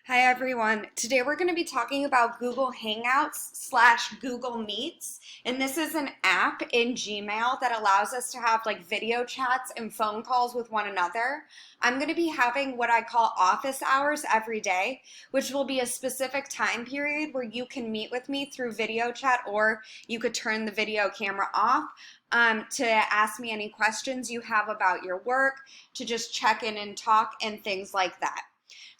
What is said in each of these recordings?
Hi everyone. Today we're going to be talking about Google Hangouts slash Google Meets. And this is an app in Gmail that allows us to have like video chats and phone calls with one another. I'm going to be having what I call office hours every day, which will be a specific time period where you can meet with me through video chat, or you could turn the video camera off to ask me any questions you have about your work, to just check in and talk and things like that.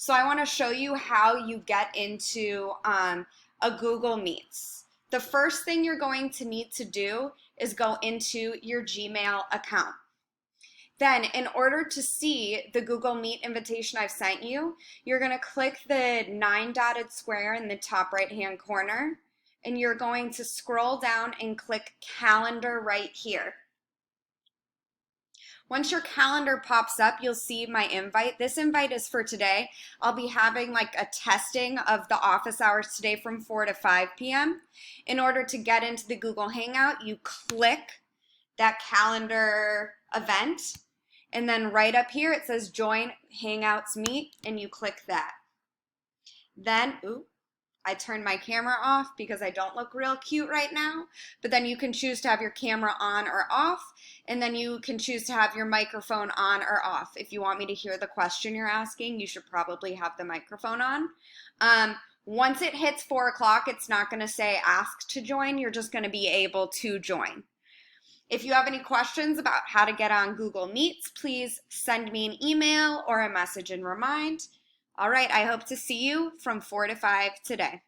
So I want to show you how you get into a Google Meets. The first thing you're going to need to do is go into your Gmail account. Then in order to see the Google Meet invitation I've sent you, you're going to click the 9-dotted square in the top right hand corner, and you're going to scroll down and click Calendar right here. Once your calendar pops up, you'll see my invite. This invite is for today. I'll be having like a testing of the office hours today from 4 to 5 p.m. In order to get into the Google Hangout, you click that calendar event, and then right up here it says Join Hangouts Meet, and you click that. Then, I turned my camera off because I don't look real cute right now, but then you can choose to have your camera on or off, and then you can choose to have your microphone on or off. If you want me to hear the question you're asking, you should probably have the microphone on. Once it hits 4 o'clock, it's not going to say ask to join. You're just going to be able to join. If you have any questions about how to get on Google Meets, please send me an email or a message and remind. All right, I hope to see you from 4 to 5 today.